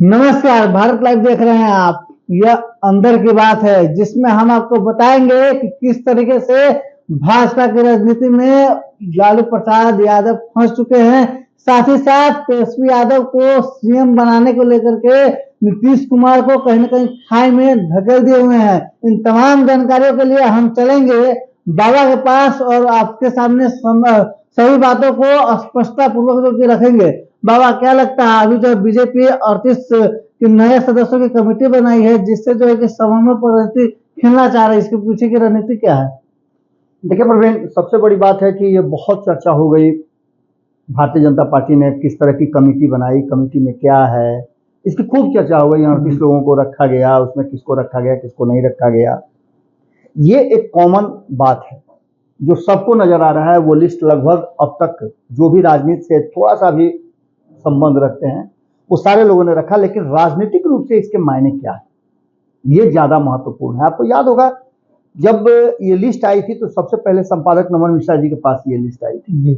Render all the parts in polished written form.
नमस्कार, भारत लाइव देख रहे हैं आप। यह अंदर की बात है जिसमें हम आपको बताएंगे कि किस तरीके से भाजपा की राजनीति में लालू प्रसाद यादव फंस चुके हैं। साथ ही साथ तेजस्वी यादव को सीएम बनाने को लेकर के नीतीश कुमार को कहीं न कहीं खाई में धकेल दिए हुए हैं। इन तमाम जानकारियों के लिए हम चलेंगे बाबा के पास और आपके सामने सभी बातों को स्पष्टता पूर्वक जो कि रखेंगे। बाबा, क्या लगता है अभी जो बीजेपी 38 के नए सदस्यों की कमेटी बनाई है जिससे जो है कि समन्वय पर रणनीति खेलना चाह रहे हैं, इसके पीछे की रणनीति क्या है? देखिए प्रवीण, सबसे बड़ी बात है कि ये बहुत चर्चा हो गई। भारतीय जनता पार्टी ने किस तरह की कमेटी बनाई, कमेटी में क्या है, इसकी खूब चर्चा हो गई। 38 लोगों को रखा गया, उसमें किसको रखा गया, किसको नहीं रखा गया। ये एक कॉमन बात है जो सबको नजर आ रहा है। वो लिस्ट लगभग अब तक जो भी राजनीति से थोड़ा सा भी संबंध रखते हैं वो सारे लोगों ने रखा, लेकिन राजनीतिक रूप से इसके मायने क्या है ये ज्यादा महत्वपूर्ण है। आपको याद होगा जब ये लिस्ट आई थी तो सबसे पहले संपादक नमन मिश्रा जी के पास ये लिस्ट आई थी जी।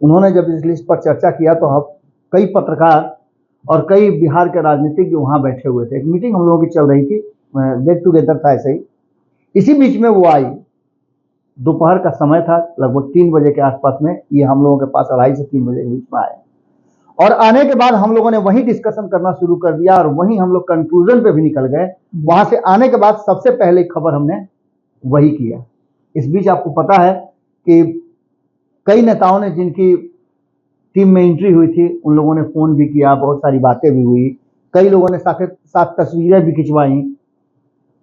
उन्होंने जब इस लिस्ट पर चर्चा किया तो हम कई पत्रकार और कई बिहार के राजनीतिक जो वहां बैठे हुए थे, एक मीटिंग हम लोगों की चल रही थी, गेट टुगेदर था ऐसे ही। इसी बीच में वो आई, दोपहर का समय था, लगभग 3 बजे के आसपास में ये हम लोगों के पास 2:30 से 3 बजे के बीच में आए। और आने के बाद हम लोगों ने वही डिस्कशन करना शुरू कर दिया और वहीं हम लोग कंक्लूजन पे भी निकल गए। वहां से आने के बाद सबसे पहले खबर हमने वही किया। इस बीच आपको पता है कि कई नेताओं ने जिनकी टीम में एंट्री हुई थी उन लोगों ने फोन भी किया, बहुत सारी बातें भी हुई, कई लोगों ने साथ तस्वीरें भी खिंचवाई।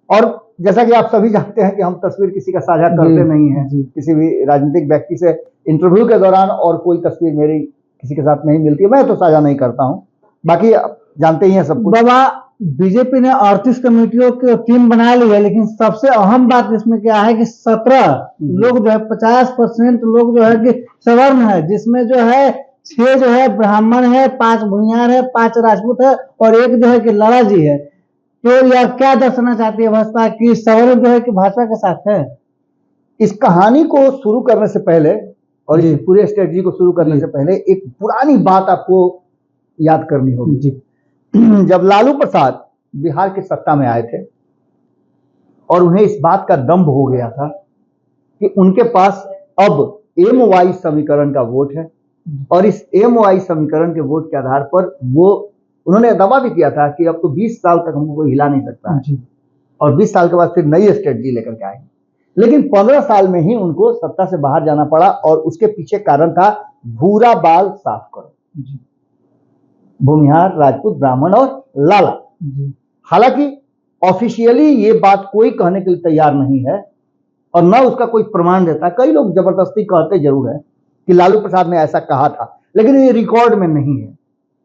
और जैसा कि आप सभी जानते हैं कि हम तस्वीर किसी का साझा करते नहीं हैं, किसी भी राजनीतिक व्यक्ति से इंटरव्यू के दौरान और कोई तस्वीर मेरी किसी के साथ नहीं मिलती है, मैं तो साझा नहीं करता हूं। बाकी आप जानते ही हैं सब कुछ। बाबा, बीजेपी ने 38 कमेटियों की टीम बना ली है, लेकिन सबसे अहम बात इसमें क्या है कि 17 लोग जो है 50% लोग जो है कि सवर्ण है, जिसमें जो है 6 जो है ब्राह्मण है, 5 भूमिहार है, 5 राजपूत है और 1 जो है कि लाला जी है। तो यह क्या दर्शाना चाहती है भाजपा की सवर्ण जो है कि भाजपा के साथ है? इस कहानी को शुरू करने से पहले और इस पूरे स्ट्रेटजी को शुरू करने से पहले एक पुरानी बात आपको याद करनी होगी जी। जब लालू प्रसाद बिहार की सत्ता में आए थे और उन्हें इस बात का दंभ हो गया था कि उनके पास अब MY समीकरण का वोट है और इस MY समीकरण के वोट के आधार पर वो उन्होंने दावा भी किया था कि अब तो 20 साल तक हमको कोई हिला नहीं सकता है और 20 साल के बाद फिर नई स्ट्रेटजी लेकर के आएंगे। लेकिन 15 साल में ही उनको सत्ता से बाहर जाना पड़ा और उसके पीछे कारण था भूरा बाल साफ करो, भूमिहार, राजपूत, ब्राह्मण और लाला। हालांकि ऑफिशियली ये बात कोई कहने के लिए तैयार नहीं है और न उसका कोई प्रमाण देता। कई लोग जबरदस्ती कहते जरूर है कि लालू प्रसाद ने ऐसा कहा था, लेकिन ये रिकॉर्ड में नहीं है।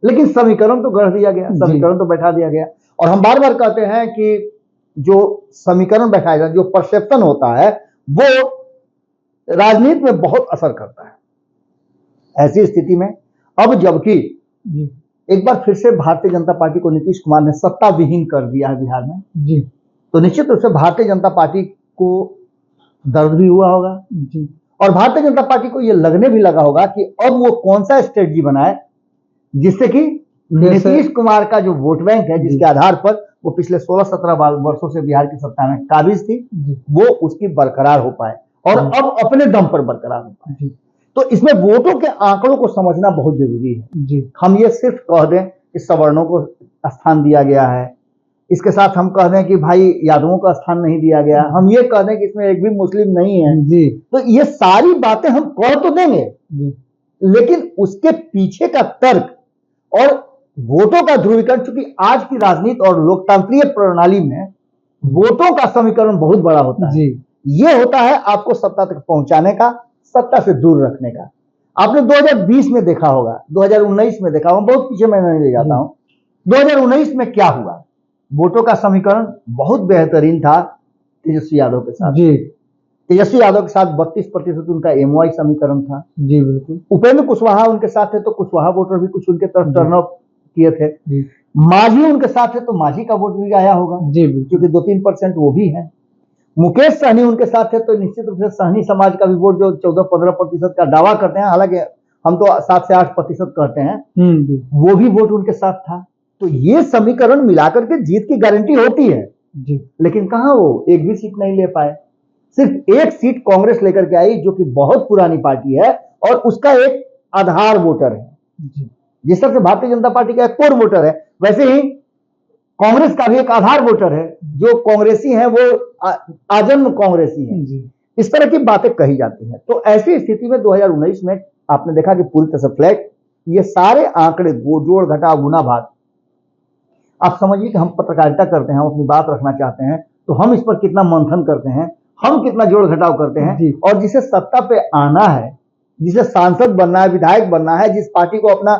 लेकिन समीकरण तो गढ़ दिया गया, समीकरण तो बैठा दिया गया। और हम बार बार कहते हैं कि जो समीकरण बैठाया जाता है, जो परसेप्शन होता है, वो राजनीति में बहुत असर करता है। ऐसी स्थिति में अब जबकि एक बार फिर से भारतीय जनता पार्टी को नीतीश कुमार ने सत्ता विहीन कर दिया है बिहार में जी, तो निश्चित रूप से भारतीय जनता पार्टी को दर्द भी हुआ होगा जी। और भारतीय जनता पार्टी को यह लगने भी लगा होगा कि अब वो कौन सा स्ट्रेटजी बनाए जिससे कि नीतीश कुमार का जो वोट बैंक है, जिसके आधार पर वो पिछले 16-17 वर्षों से बिहार की सत्ता में काबिज थी, वो उसकी बरकरार हो पाए और अब अपने दम पर बरकरार हो पाए। तो इसमें वोटों के आंकड़ों को समझना बहुत जरूरी है जी। हम ये सिर्फ कह दें कि सवर्णों को स्थान दिया गया है, इसके साथ हम कह दें कि भाई यादवों का स्थान नहीं दिया गया, हम ये कह दें कि इसमें एक भी मुस्लिम नहीं है जी, तो ये सारी बातें हम कह तो देंगे जी। लेकिन उसके पीछे का तर्क और वोटों का ध्रुवीकरण, चूंकि आज की राजनीति और लोकतांत्रिक प्रणाली में वोटों का समीकरण बहुत बड़ा होता है जी। ये होता है आपको सत्ता तक पहुंचाने का, सत्ता से दूर रखने का। आपने 2020 में देखा होगा, 2019 में देखा होगा, बहुत पीछे मैं नहीं ले जाता हूं। 2019 में क्या हुआ? वोटों का समीकरण बहुत बेहतरीन था तेजस्वी यादव के साथ जी। तेजस्वी यादव के साथ 32% उनका MY समीकरण था जी, बिल्कुल। उपेंद्र कुशवाहा उनके साथ थे तो कुशवाहा वोटर भी कुछ उनके तरफ टर्न अप किए थे। माझी उनके साथ है तो माझी का वोट भी आया होगा जी, क्योंकि 2-3% वो भी है। मुकेश सहनी उनके साथ है तो निश्चित रूप से सहनी समाज का भी वोट जो 14-15% का दावा करते हैं, हालांकि हम तो 7 से 8% कहते हैं, वो भी वोट उनके साथ था। तो ये समीकरण मिलाकर के जीत की गारंटी होती है। जी लेकिन कहां वो एक भी सीट नहीं ले पाए। सिर्फ एक सीट कांग्रेस लेकर के आई, जो कि बहुत पुरानी पार्टी है और उसका एक आधार वोटर है। जी जिस तरह से भारतीय जनता पार्टी का एक कोर वोटर है, वैसे ही कांग्रेस का भी एक आधार वोटर है। जो कांग्रेसी हैं वो आजन्म कांग्रेसी हैं। जी इस तरह की बातें कही जाती हैं। तो ऐसी स्थिति में 2019 में आपने देखा कि पूरी तरह से फ्लैट, ये सारे आंकड़े जोड़ घटाव गुना भाग, आप समझिए कि हम पत्रकारिता करते हैं, हम अपनी बात रखना चाहते हैं, तो हम इस पर कितना मंथन करते हैं, हम कितना जोड़ घटाव करते हैं। और जिसे सत्ता पे आना है, जिसे सांसद बनना है, विधायक बनना है, जिस पार्टी को अपना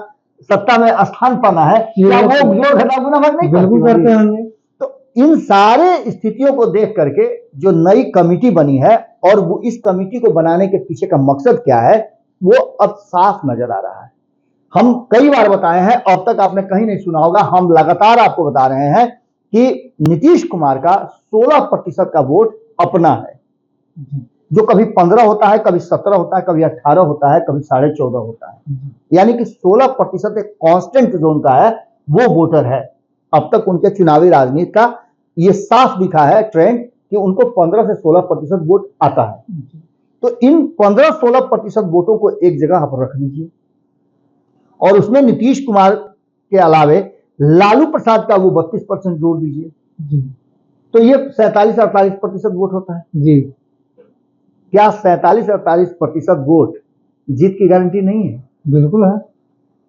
सत्ता में स्थान पाना है, क्या वो जोड़ घटाव गुना भाग नहीं बिल्कुल करते होंगे। तो इन सारे स्थितियों को देख करके जो नई कमिटी बनी है और वो इस कमिटी को बनाने के पीछे का मकसद क्या है, वो अब साफ नजर आ रहा है। हम कई बार बताए हैं, अब तक आपने कहीं नहीं सुना होगा, हम लगातार आपको बता रहे हैं कि नीतीश कुमार का 16% का वोट अपना है, जो कभी 15 होता है, कभी 17 होता है, कभी 18 होता है, कभी 14.5 होता है। यानी कि 16% एक कांस्टेंट जो उनका है वो वोटर है। अब तक उनके चुनावी राजनीति का ये साफ दिखा है ट्रेंड कि उनको 15 से 16% वोट आता है। तो इन 15-16% वोटों को एक जगह आप रख दीजिए और उसमें नीतीश कुमार के अलावे लालू प्रसाद का वो 32% जोड़ दीजिए, तो ये 47-48% वोट होता है। जी क्या 47-48% वोट जीत की गारंटी नहीं है? बिल्कुल है,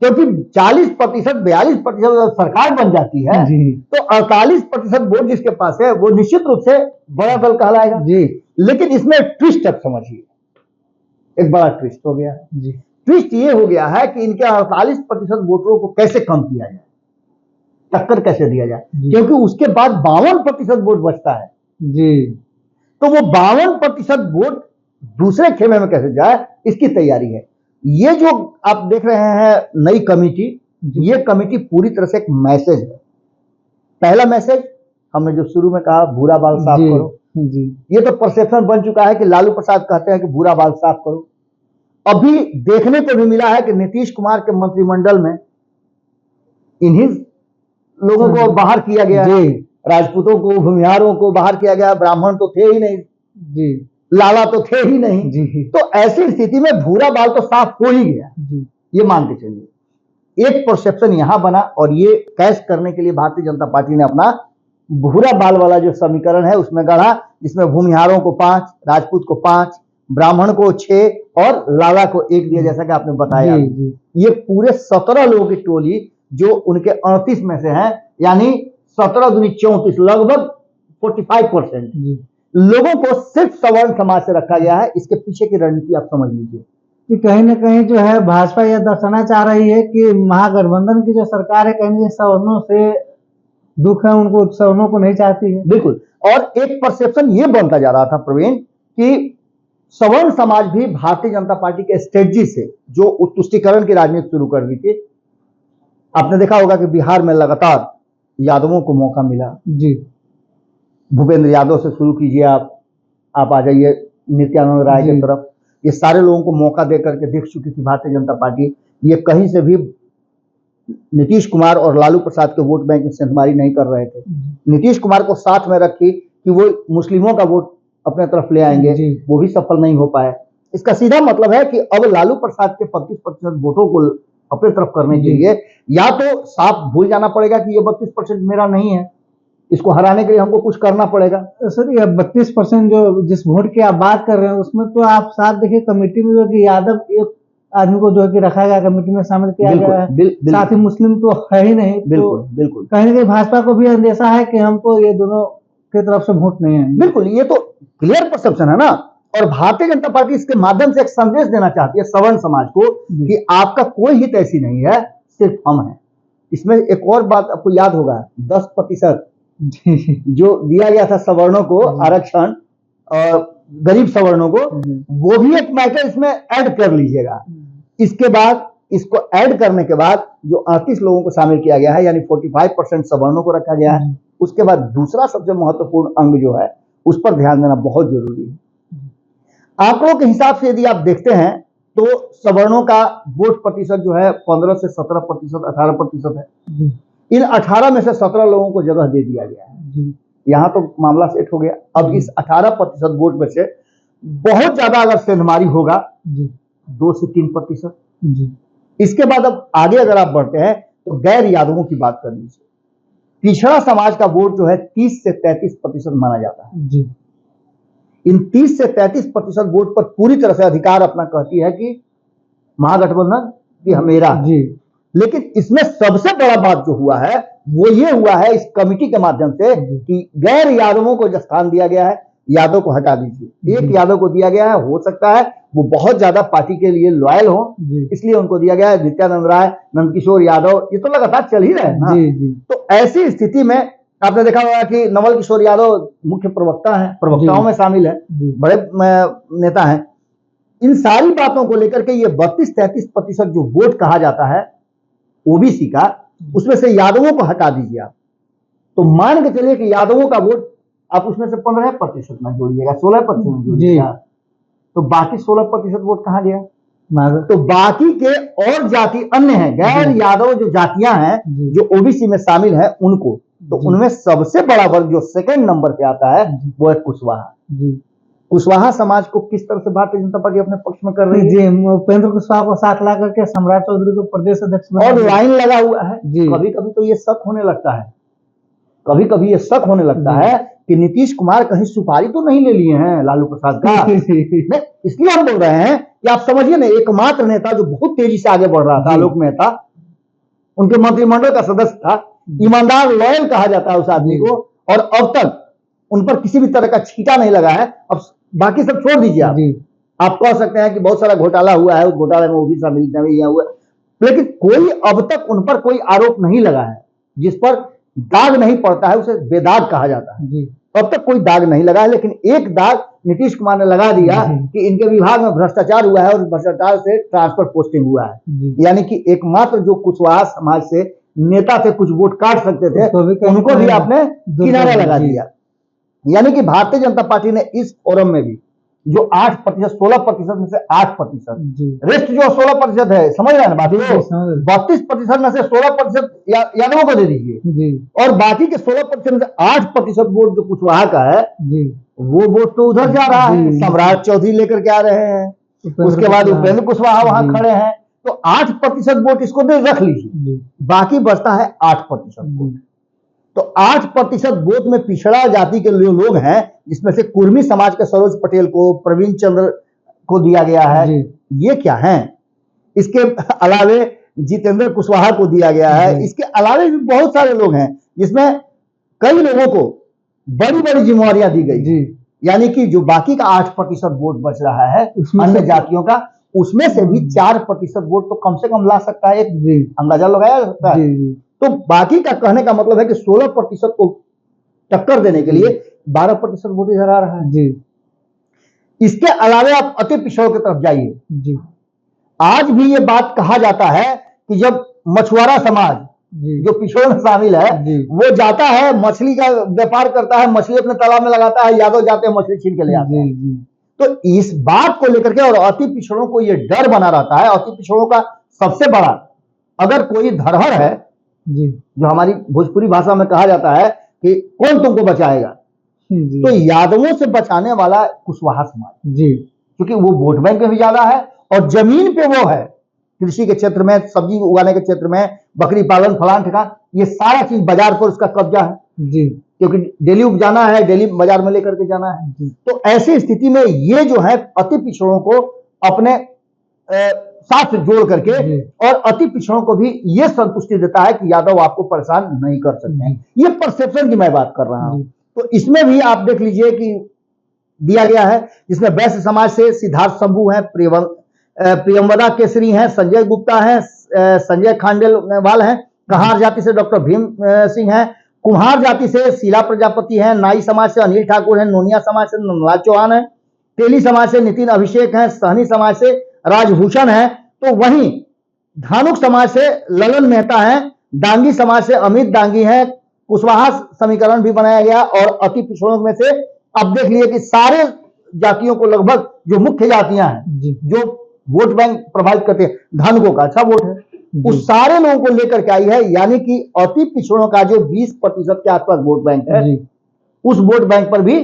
क्योंकि 40%, 42% सरकार बन जाती है तो 48% वोट जिसके पास है वो निश्चित रूप से बड़ा दल कहलाएगा। जी लेकिन इसमें ट्विस्ट अब समझिए, एक बड़ा ट्विस्ट हो गया है। जी ट्विस्ट ये हो गया है कि इनके 48% वोटरों को कैसे कम किया जाए, टक्कर कैसे दिया जाए, क्योंकि उसके बाद 52% वोट बचता है। जी तो वो 52% वोट दूसरे खेमे में कैसे जाए, इसकी तैयारी है। ये जो आप देख रहे हैं नई कमेटी, ये कमेटी पूरी तरह से एक मैसेज है। पहला मैसेज हमने जो शुरू में कहा, भूरा बाल साफ करो, ये तो परसेप्शन बन चुका है कि लालू प्रसाद कहते हैं कि भूरा बाल साफ करो। अभी देखने को भी मिला है कि नीतीश कुमार के मंत्रिमंडल में इन्हीं लोगों को बाहर किया गया है। राजपूतों को, भूमिहारों को बाहर किया गया, ब्राह्मण तो थे ही नहीं जी, लाला तो थे ही नहीं जी। तो ऐसी स्थिति में भूरा बाल तो साफ हो ही गया जी। ये मान के चलिए एक परसेप्शन यहां बना और ये कैश करने के लिए भारतीय जनता पार्टी ने अपना भूरा बाल वाला जो समीकरण है उसमें गढ़ा, जिसमें भूमिहारों को 5, राजपूत को 5, ब्राह्मण को 6 और लाला को 1 दिया, जैसा कि आपने बताया जी। ये पूरे 17 लोगों की टोली जो उनके 38 में से हैं, यानी 17 दूनी 34, लगभग 45% लोगों को सिर्फ सवर्ण समाज से रखा गया है। इसके पीछे की रणनीति आप समझ लीजिए कि कहीं ना कहीं जो है भाजपा यह दर्शाना चाह रही है कि महागठबंधन की जो सरकार है कहीं सवर्णों से दुख है, उनको सवर्णों को नहीं चाहती है। बिल्कुल, और एक परसेप्शन ये बनता जा रहा था प्रवीण कि सवर्ण समाज भी भारतीय जनता पार्टी के स्ट्रेटजी से जो तुष्टीकरण की राजनीति शुरू कर दी थी, आपने देखा होगा कि बिहार में लगातार यादवों को मौका मिला जी। भूपेंद्र यादव से शुरू कीजिए, आप आ जाइए नित्यानंद राय की तरफ, ये सारे लोगों को मौका दे करके देख चुकी थी भारतीय जनता पार्टी। ये कहीं से भी नीतीश कुमार और लालू प्रसाद के वोट बैंक में सेंधमारी नहीं कर रहे थे। नीतीश कुमार को साथ में रखी कि वो मुस्लिमों का वोट अपने तरफ ले आएंगे, वो भी सफल नहीं हो पाए। इसका सीधा मतलब है कि अब लालू प्रसाद के 35% वोटों को अपने तरफ करने के लिए या तो साफ भूल जाना पड़ेगा कि ये 32% मेरा नहीं है, इसको हराने के लिए हमको कुछ करना पड़ेगा। सर ये 32% जो जिस वोट की आप बात कर रहे हैं उसमें तो आप साथ देखिए कमेटी में जो कि यादव एक आदमी को जो है कि रखा गया, कमेटी में शामिल किया गया है, साथ ही मुस्लिम तो है ही नहीं। बिल्कुल बिल्कुल, कहीं ना कहीं भाजपा को भी अंदेशा है कि हमको ये दोनों की तरफ से वोट नहीं है। बिल्कुल, ये तो क्लियर परसेप्शन है ना। और भारतीय जनता पार्टी इसके माध्यम से एक संदेश देना चाहती है सवर्ण समाज को कि आपका कोई हित ऐसी नहीं है, सिर्फ हम हैं। इसमें एक और बात आपको याद होगा, 10% जो दिया गया था सवर्णों को आरक्षण और गरीब सवर्णों को, वो भी एक मैटर इसमें ऐड कर लीजिएगा। इसके बाद इसको ऐड करने के बाद जो 38 लोगों को शामिल किया गया है, यानी 45% सवर्णों को रखा गया है। उसके बाद दूसरा सबसे महत्वपूर्ण अंग जो है उस पर ध्यान देना बहुत जरूरी है। आंकड़ों के हिसाब से यदि आप देखते हैं तो सवर्णों का वोट प्रतिशत जो है 15 से 17%, 18% है। इन 18 में से 17 लोगों को जगह दे दिया गया है। जी यहां तो मामला सेट हो गया। अब इस 18% वोट में से बहुत ज्यादा अगर सेंधमारी होगा जी 2 से 3%। जी इसके बाद अब आगे अगर आप बढ़ते हैं तो गैर यादवों की बात कर लीजिए। पिछड़ा समाज का वोट जो है 30 से 33% माना जाता है। जी इन 30 से 33% वोट पर पूरी तरह से अधिकार अपना कहती है कि महागठबंधन की मेरा। जी लेकिन इसमें सबसे बड़ा बात जो हुआ है वो ये हुआ है इस कमिटी के माध्यम से कि गैर यादवों को जो स्थान दिया गया है, यादव को हटा दीजिए। एक यादव को दिया गया है, हो सकता है वो बहुत ज्यादा पार्टी के लिए लॉयल हो, इसलिए उनको दिया गया है। नित्यानंद राय, नंदकिशोर यादव, ये तो लगातार चल ही रहे हैं ना। तो ऐसी स्थिति में आपने देखा होगा कि नवल किशोर यादव मुख्य प्रवक्ता हैं, प्रवक्ताओं में शामिल है, बड़े नेता हैं। इन सारी बातों को लेकर के ये 32-33% जो वोट कहा जाता है ओबीसी का, उसमें से यादवों को हटा दीजिए आप, तो मान के चलिए कि यादवों का वोट आप उसमें से 15% में जोड़िएगा, 16% में जोड़िएगा, तो बाकी 16% वोट कहाँ गया? तो बाकी के और जाति अन्य हैं, गैर यादव जो जातियां हैं जो ओबीसी में शामिल है उनको, तो उनमें सबसे बड़ा वर्ग जो सेकंड नंबर पे आता है वो है कुशवाहा। कुशवाहा समाज को किस तरह से भारतीय जनता पार्टी अपने पक्ष में कर रही है? जी, उपेंद्र कुशवाहा को साथ ला करके सम्राट चौधरी को प्रदेश अध्यक्ष और लाइन लगा हुआ है। कभी कभी तो ये शक होने लगता है, कभी कभी ये शक होने लगता है कि नीतीश कुमार कहीं सुपारी तो नहीं ले लिए हैं लालू प्रसाद का। नहीं, इसलिए हम बोल रहे हैं कि आप समझिए ना, एकमात्र नेता जो बहुत तेजी से आगे बढ़ रहा था, आलोक मेहता, उनके मंत्रिमंडल का सदस्य था, ईमानदार लॉयल कहा जाता है उस आदमी को, और अब तक उन पर किसी भी तरह का छींटा नहीं लगा है। अब बाकी सब छोड़ दीजिए, आप कह सकते हैं कि बहुत सारा घोटाला हुआ है, उस घोटाले में वो भी शामिल हुआ, लेकिन कोई अब तक उन पर कोई आरोप नहीं लगा है। जिस पर दाग नहीं पड़ता है उसे बेदाग कहा जाता है। अब तक कोई दाग नहीं लगा है, लेकिन एक दाग नीतीश कुमार ने लगा दिया कि इनके विभाग में भ्रष्टाचार हुआ है और भ्रष्टाचार से ट्रांसफर पोस्टिंग हुआ है। यानी कि एकमात्र जो कुशवाहा समाज से नेता थे, कुछ वोट काट सकते थे, उनको भी आपने किनारा लगा दिया। यानी कि भारतीय जनता पार्टी ने इस फोरम में भी जो 8%, 16% में से 8%, रेस्ट जो 16% है, समझ रहे हैं ना बात को, 32% में से 16% यादवों को दे दीजिए, और बाकी के 16% में से 8% वोट जो कुशवाहा का है, वो वोट तो उधर जा रहा है, सम्राट चौधरी लेकर के आ रहे हैं, उसके बाद उपेंद्र कुशवाहा वहां खड़े हैं, तो 8% वोट इसको दे रख लीजिए, बाकी बचता है 8% वोट। तो 8% वोट में पिछड़ा जाति के लोग हैं, जिसमें से कुर्मी समाज के सरोज पटेल को, प्रवीण चंद्र को दिया गया है, ये क्या है? इसके अलावे जितेंद्र कुशवाहा को दिया गया है, इसके अलावे भी बहुत सारे लोग हैं जिसमें कई लोगों को बड़ी बड़ी जिम्मेवारियां दी गई। यानी कि जो बाकी का 8% वोट बच रहा है अन्य जातियों का, उसमें से भी 4% वोट तो कम से कम ला सकता है, एक अंदाजा लगाया जा सकता है। तो बाकी का कहने का मतलब है कि 16% को टक्कर देने के लिए 12% वोट इधर आ रहा है। इसके अलावा आप अति पिछड़ों की तरफ जाइए, आज भी ये बात कहा जाता है कि जब मछुआरा समाज जो पिछड़ों में शामिल है वो जाता है, मछली का व्यापार करता है, मछली अपने तालाब में लगाता है, यादव जाते हैं मछली छीन के ले आते हैं, तो इस बात को लेकर के और अति पिछड़ों को ये डर बना रहता है। अति पिछड़ों का सबसे बड़ा अगर कोई धरोहर है, जो हमारी भोजपुरी भाषा में कहा जाता है कि कौन तुमको बचाएगा, तो यादवों से बचाने वाला कुशवाहा समाज, क्योंकि वो वोट बैंक में भी ज्यादा है और जमीन पे वो है, कृषि के क्षेत्र में, सब्जी उगाने के क्षेत्र में, बकरी पालन, फलान ठिकान, ये सारा चीज बाजार पर उसका कब्जा है, क्योंकि डेली उपजाना है, डेली बाजार में लेकर के जाना है। तो ऐसी स्थिति में ये जो है अति पिछड़ों को अपने साथ जोड़ करके और अति पिछड़ों को भी ये संतुष्टि देता है कि यादव आपको परेशान नहीं कर सकते हैं। ये परसेप्शन की मैं बात कर रहा हूं। तो इसमें भी आप देख लीजिए कि दिया गया है, जिसमें वैश्य समाज से सिद्धार्थ शंभू है, प्रियंवदा केसरी हैं, संजय गुप्ता हैं, संजय खांडेलवाल हैं, कहार जाति से डॉक्टर भीम सिंह हैं, कुम्हार जाति से शीला प्रजापति हैं, नाई समाज से अनिल ठाकुर हैं, नोनिया समाज से नंदलाल चौहान है, तेली समाज से नितिन अभिषेक हैं, सहनी समाज से राजभूषण है, तो वहीं धानुक समाज से ललन मेहता हैं, डांगी समाज से अमित डांगी हैं। कुशवाहा समीकरण भी बनाया गया और अति पिछड़ों में से अब देख लिए कि सारे जातियों को लगभग जो मुख्य जातियां हैं जो वोट बैंक प्रभावित करते हैं, धानुकों का अच्छा वोट है, उस सारे लोगों को लेकर के आई है, यानी कि अति पिछड़ों का जो 20% के आसपास वोट बैंक है, उस वोट बैंक पर भी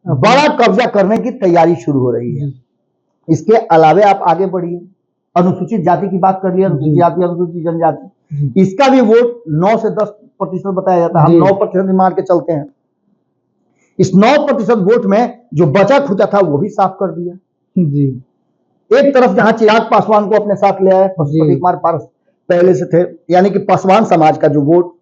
बड़ा कब्जा करने की तैयारी शुरू हो रही है। इसके अलावे आप आगे बढ़िए, अनुसूचित जाति की बात कर लिया, अनुसूचित जाति, अनुसूचित जनजाति, इसका भी वोट 9 से 10% बताया जाता है, हम 9% मान के चलते हैं। इस 9% वोट में जो बचा खुचा था वो भी साफ कर दिया जी। एक तरफ जहां चिराग पासवान को अपने साथ ले आए, पशुपति कुमार पारस पहले से थे, यानी कि पासवान समाज का जो वोट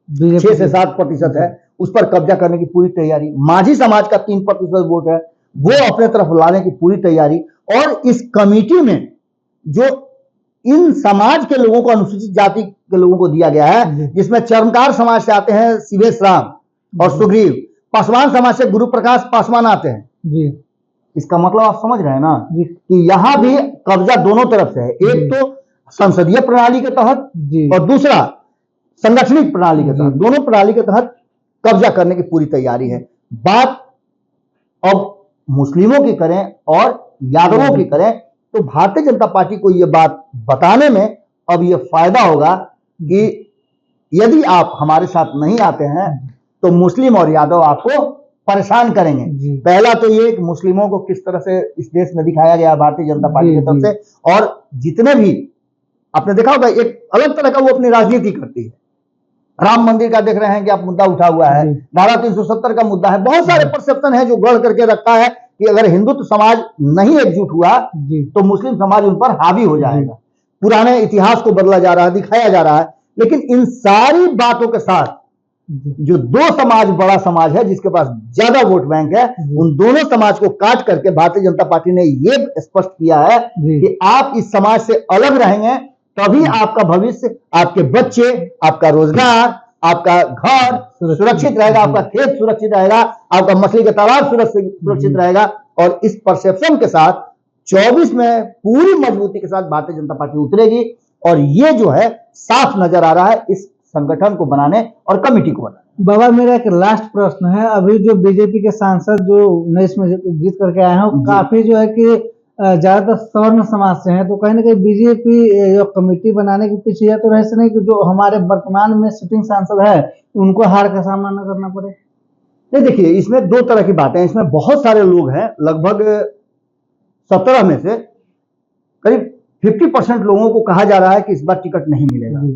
6 से 7% है, उस पर कब्जा करने की पूरी तैयारी। माझी समाज का 3% वोट है, वो अपने तरफ लाने की पूरी तैयारी। और इस कमेटी में जो इन समाज के लोगों को, अनुसूचित जाति के लोगों को दिया गया है, जिसमें चर्मकार समाज से आते हैं शिवेश राम और सुग्रीव, पासवान समाज से गुरु प्रकाश पासवान आते हैं जी। इसका मतलब आप समझ रहे हैं ना कि यहां भी कब्जा दोनों तरफ से है, एक तो संसदीय प्रणाली के तहत और दूसरा संगठनिक प्रणाली के तहत, दोनों प्रणाली के तहत कब्जा करने की पूरी तैयारी है। बात अब मुस्लिमों की करें और यादवों की करें तो भारतीय जनता पार्टी को यह बात बताने में अब यह फायदा होगा कि यदि आप हमारे साथ नहीं आते हैं तो मुस्लिम और यादव आपको परेशान करेंगे। पहला तो ये कि मुस्लिमों को किस तरह से इस देश में दिखाया गया भारतीय जनता पार्टी की तरफ से, और जितने भी आपने देखा होगा एक अलग तरह का वो अपनी राजनीति करती है। राम मंदिर का देख रहे हैं कि आप मुद्दा उठा हुआ है, धारा 370 का मुद्दा है, बहुत सारे परसेप्शन है जो गढ़ करके रखा है कि अगर हिंदुत्व समाज नहीं एकजुट हुआ तो मुस्लिम समाज उन पर हावी हो जाएगा। पुराने इतिहास को बदला जा रहा है, दिखाया जा रहा है। लेकिन इन सारी बातों के साथ जो दो समाज बड़ा समाज है जिसके पास ज्यादा वोट बैंक है, उन दोनों समाज को काट करके भारतीय जनता पार्टी ने यह स्पष्ट किया है कि आप इस समाज से अलग रहेंगे तभी आपका भविष्य, आपके बच्चे, आपका रोजगार, आपका घर सुरक्षित रहेगा, आपका खेत सुरक्षित रहेगा, आपका मछली का तालाब सुरक्षित रहेगा। और इस परसेप्शन के साथ 24 में पूरी मजबूती के साथ भारतीय जनता पार्टी उतरेगी। और ये जो है साफ नजर आ रहा है इस संगठन को बनाने और कमेटी को बनाने। बाबा मेरा एक लास्ट प्रश्न है, अभी जो बीजेपी के सांसद जो 19 में जीत करके आए हैं काफी जो है कि ज्यादातर सवर्ण समाज से हैं, तो कहीं ना कहीं बीजेपी जो कमेटी बनाने के पीछे यह तो रहस्य नहीं कि जो हमारे वर्तमान में सिटिंग सांसद है उनको हार का सामना न करना पड़े। नहीं, देखिए इसमें दो तरह की बातें हैं। इसमें बहुत सारे लोग हैं, लगभग 17 में से करीब 50% लोगों को कहा जा रहा है कि इस बार टिकट नहीं मिलेगा।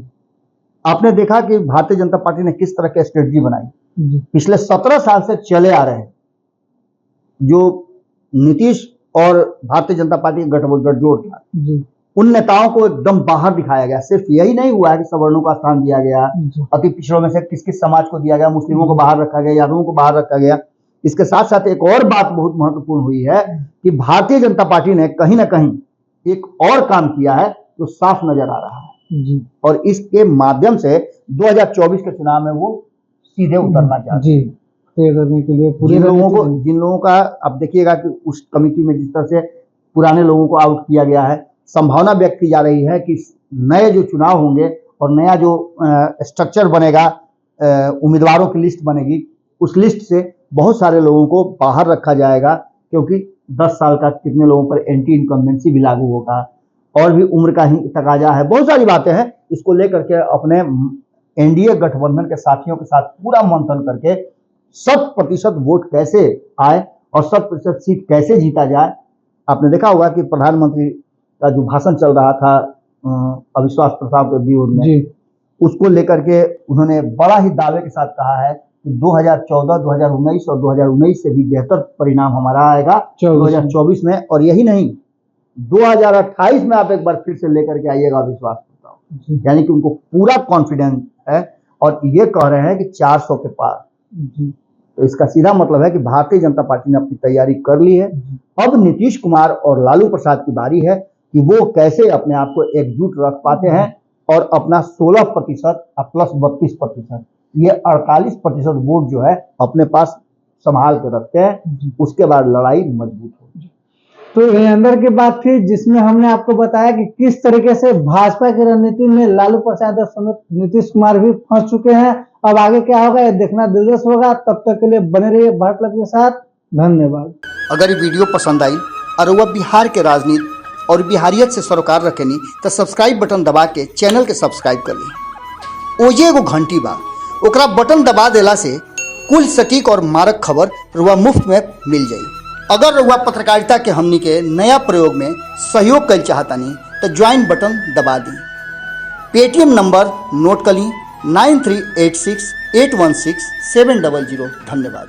आपने देखा कि भारतीय जनता पार्टी ने किस तरह की स्ट्रेटजी बनाई, पिछले 17 साल से चले आ रहे हैं जो नीतीश और भारतीय जनता पार्टी का गठजोड़ था, उन नेताओं को एकदम बाहर दिखाया गया। सिर्फ यही नहीं हुआ है कि सवर्णों का स्थान दिया गया, अति पिछड़ों में से किस किस समाज को दिया गया, मुस्लिमों को बाहर रखा गया, यादवों को बाहर रखा गया। इसके साथ साथ एक और बात बहुत महत्वपूर्ण हुई है कि भारतीय जनता पार्टी ने कहीं ना कहीं एक और काम किया है जो साफ नजर आ रहा है और इसके माध्यम से 2024 के चुनाव में वो सीधे उतरना चाहते हैं करने के लिए पूरे जिन लोगों का आप देखिएगा कि उस कमेटी में जिस तरह से पुराने लोगों को आउट किया गया है, संभावना व्यक्त की जा रही है कि नए जो चुनाव होंगे और नया जो स्ट्रक्चर बनेगा, उम्मीदवारों की लिस्ट बनेगी, उस लिस्ट से बहुत सारे लोगों को बाहर रखा जाएगा क्योंकि 10 साल का कितने लोगों पर एंटी इनकम्बेंसी भी लागू होगा और भी उम्र का ही तकाजा है। बहुत सारी बातें हैं, इसको लेकर के अपने एनडीए गठबंधन के साथियों के साथ पूरा मंथन करके 100% वोट कैसे आए और 100% सीट कैसे जीता जाए। आपने देखा होगा कि प्रधानमंत्री का जो भाषण चल रहा था अविश्वास प्रस्ताव के विरोध में, उसको लेकर के उन्होंने बड़ा ही दावे के साथ कहा है कि 2014, 2019 और 2019 से भी बेहतर परिणाम हमारा आएगा 2024 में। और यही नहीं, 2028 में आप एक बार फिर से लेकर के आइएगा अविश्वास प्रस्ताव, यानी कि उनको पूरा कॉन्फिडेंस है और ये कह रहे हैं कि 400 के पार। तो इसका सीधा मतलब है कि भारतीय जनता पार्टी ने अपनी तैयारी कर ली है। अब नीतीश कुमार और लालू प्रसाद की बारी है कि वो कैसे अपने आप को एकजुट रख पाते हैं और अपना 16% प्लस 32%, ये 48% वोट जो है अपने पास संभाल के रखते हैं। उसके बाद लड़ाई मजबूत होगी। तो ये अंदर की बात थी जिसमें हमने आपको बताया कि किस तरीके से भाजपा की रणनीति में लालू प्रसाद समेत नीतीश कुमार भी फंस चुके हैं। अब आगे क्या होगा ये देखना दिलचस्प होगा। तब तक के लिए बने रहिए भारत लाइव के साथ। धन्यवाद। अगर ये वीडियो पसंद आई और वह बिहार के राजनीति और बिहारियत से सरोकार रखेनी तो सब्सक्राइब बटन दबा के चैनल के सब्सक्राइब कर ली। ओजे एगो घंटी बा, ओकरा बटन दबा देला से कुल सटीक और मारक खबर रुआ मुफ्त में मिल जाई। अगर रुआ पत्रकारिता के हमनी के नया प्रयोग में सहयोग कर चाहतानी तो ज्वाइन बटन दबा दी। पेटीएम नंबर नोट कर ली 9386816700। धन्यवाद।